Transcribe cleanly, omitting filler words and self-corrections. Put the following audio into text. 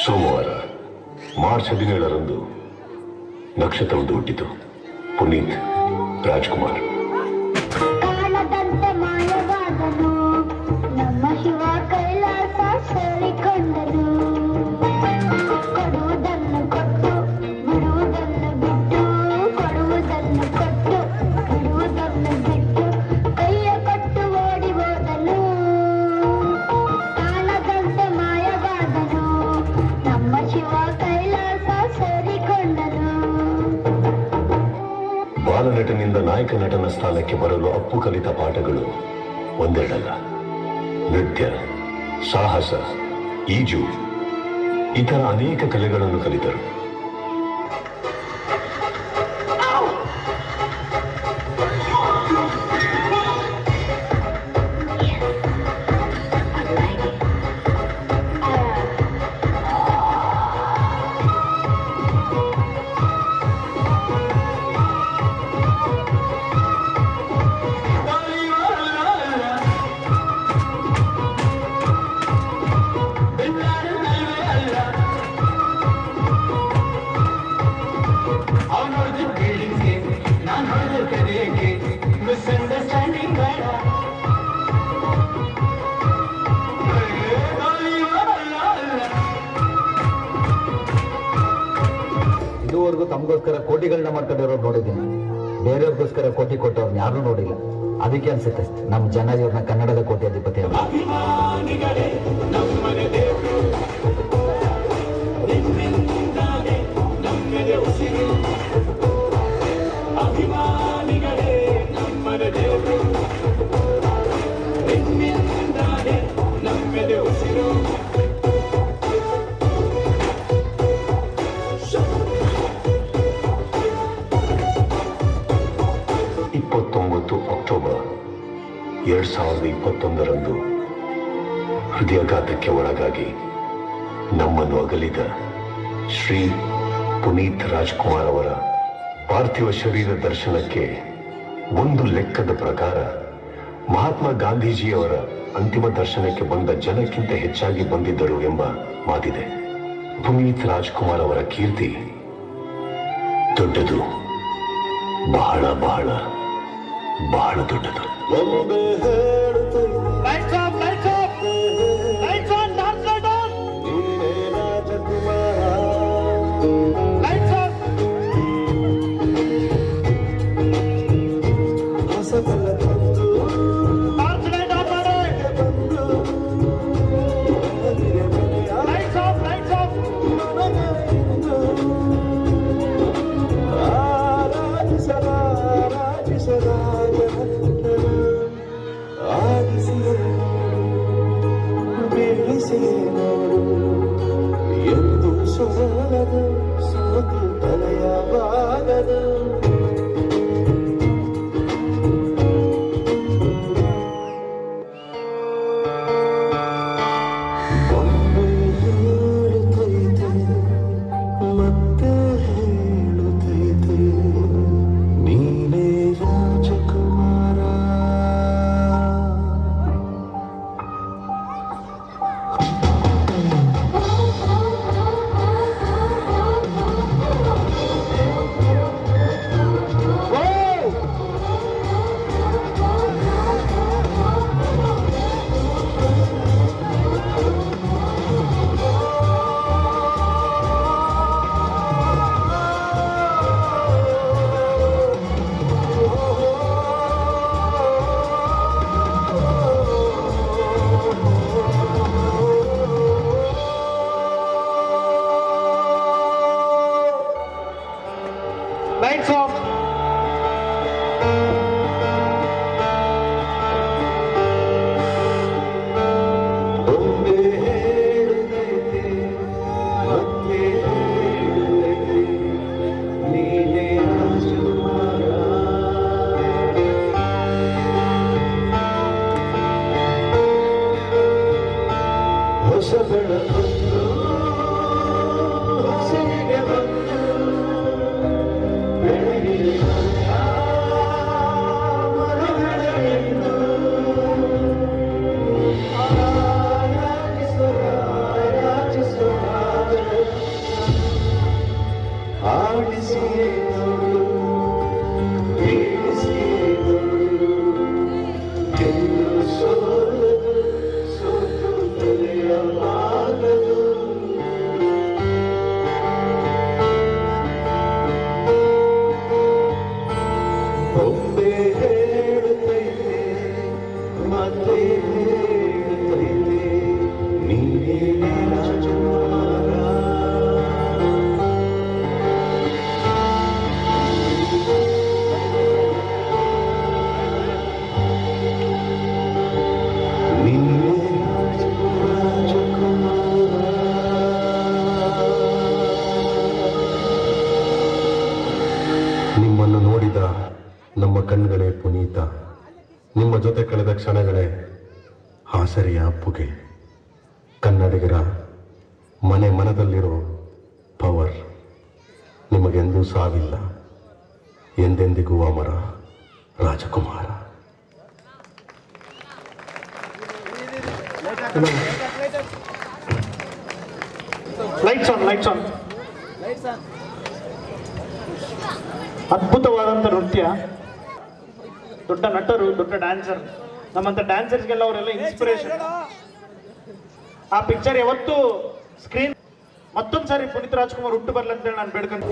ಸೋಮವಾರ ಮಾರ್ಚ್ 17ರಂದು ನಕ್ಷತ್ರವೊಂದು ಹುಟ್ಟಿತು. ಪುನೀತ್ ರಾಜ್ಕುಮಾರ್. ಕಾಲದಂತೆ ಮಾಯವಾದನು ನಮ್ಮ ಶಿವ ಕೈಲಾಸ ಸೇರಿಕೊಂಡನು. ಕೊಡುವುದನ್ನು ಕೊಟ್ಟು ಬಿಡುವುದನ್ನು ಬಿಟ್ಟು, ಕೊಡುವುದನ್ನು ಕೊಟ್ಟು ಬಿಡುವುದನ್ನು ಬಿಟ್ಟು, ಕೈಯ ಕೊಟ್ಟು ಓಡಿ ಹೋದನು. ಕಾಲದಂತೆ ಮಾಯವಾದನು ನಮ್ಮ ಶಿವ ಕೈಲಾಸ ಸೇರಿಕೊಂಡನು. ಬಾಲನಟನಿಂದ ನಾಯಕ ನಟನ ಸ್ಥಾನಕ್ಕೆ ಬರಲು ಅಪ್ಪು ಕಲಿತ ಪಾಠಗಳು ಒಂದೆರಡಲ್ಲ. ನೃತ್ಯ, ಸಾಹಸ, ಈಜು, ಇತರ ಅನೇಕ ಕಲೆಗಳನ್ನು ಕಲಿತರು. ಇದುವರೆಗೂ ತಮಗೋಸ್ಕರ ಕೋಟಿಗಳನ್ನ ಮಾಡ್ಕೊಂಡಿರೋರು ನೋಡಿದ್ದೀನಿ, ಬೇರೆಯವ್ರಿಗೋಸ್ಕರ ಕೋಟಿ ಕೊಟ್ಟವ್ರನ್ನ ಯಾರೂ ನೋಡಿಲ್ಲ. ಅದಕ್ಕೆ ಅನ್ಸುತ್ತೆ ನಮ್ಮ ಜನ ಇವ್ರನ್ನ ಕನ್ನಡದ ಕೋಟಿ ಅಧಿಪತಿ ಅವರು. ಅಕ್ಟೋಬರ್ 2021ರಂದು ಹೃದಯಾಘಾತಕ್ಕೆ ಒಳಗಾಗಿ ನಮ್ಮನ್ನು ಅಗಲಿದ ಶ್ರೀ ಪುನೀತ್ ರಾಜ್ಕುಮಾರ್ ಅವರ ಪಾರ್ಥಿವ ಶರೀರ ದರ್ಶನಕ್ಕೆ ಒಂದು ಲೆಕ್ಕದ ಪ್ರಕಾರ ಮಹಾತ್ಮ ಗಾಂಧೀಜಿಯವರ ಅಂತಿಮ ದರ್ಶನಕ್ಕೆ ಬಂದ ಜನಕ್ಕಿಂತ ಹೆಚ್ಚಾಗಿ ಬಂದಿದ್ದರು ಎಂಬ ಮಾತಿದೆ. ಪುನೀತ್ ರಾಜ್ಕುಮಾರ್ ಅವರ ಕೀರ್ತಿ ದೊಡ್ಡದು, ಬಹಳ ಬಹಳ ಬಹಳ ದೊಡ್ಡದು. ಎಂದು ಸೋಲದು ಸೋತು ತಲೆಯವಾಗದು. ಒಮ್ಮೆ ಹೇಳುತ್ತೈತೆ ಮತ್ತೆ ಹೇಳುತ್ತೈತೆ ನೀನೇ ರಾಜಕುಮಾರ. Lights off. ಒಮ್ಮೆ ಹೇಳುತ್ತೈತೆ ಮತ್ತೆ ಹೇಳುತ್ತೈತೆ ನೀನೇ ರಾಜಕುಮಾರ. ಹೊಸ ಬೆಳಕನ್ನು ಹಸಿರಿಗೆ ಬಂದು ಬೆಳಗಿನ ಮನಗಳೆಂದು ಆರಾಧಿಸುವ ನೋಡು ಬೀಳಿಸಿಯೇ ನೋಡು ಗೆದ್ದು ಸೋಲದು ಸೋತು ತಲೆಯಲಾಗದು ಒಮ್ಮೆ ಹೇಳುತ್ತೈತೆ ಮತ್ತೆ ಹೇಳುತ್ತೈತೆ ನೀನೇ ರಾಜಕುಮಾರ ನೀನೇ ನಿಮ್ಮನ್ನು ನೋಡಿದ ನಮ್ಮ ಕಣ್ಗಳೇ ಪುನೀತ, ನಿಮ್ಮ ಜೊತೆ ಕಳೆದ ಕ್ಷಣಗಳೇ ಆಸರೆಯ ಅಪ್ಪುಗೆ. ಕನ್ನಡಿಗರ ಮನೆ ಮನದಲ್ಲಿರೋ ಪವರ್ ನಿಮಗೆಂದೂ ಸಾವಿಲ್ಲ, ಎಂದೆಂದಿಗೂ ಅಮರ ರಾಜಕುಮಾರ. Lights on. ಅದ್ಭುತವಾದಂಥ ನೃತ್ಯ, ದೊಡ್ಡ ನಟರು, ದೊಡ್ಡ ಡ್ಯಾನ್ಸರ್. ನಮ್ಮಂತ ಡ್ಯಾನ್ಸರ್ಸ್ಗೆಲ್ಲ ಅವರೆಲ್ಲ ಇನ್ಸ್ಪಿರೇಷನ್. ಆ ಪಿಕ್ಚರ್ ಯಾವತ್ತು ಸ್ಕ್ರೀನ್ ಮತ್ತೊಂದ್ಸಾರಿ ಪುನೀತ್ ರಾಜ್ಕುಮಾರ್ ಹುಟ್ಟು ಬರ್ಲಿ ಅಂತೇಳಿ ನಾನು ಬೇಡ್ಕೊಂಡು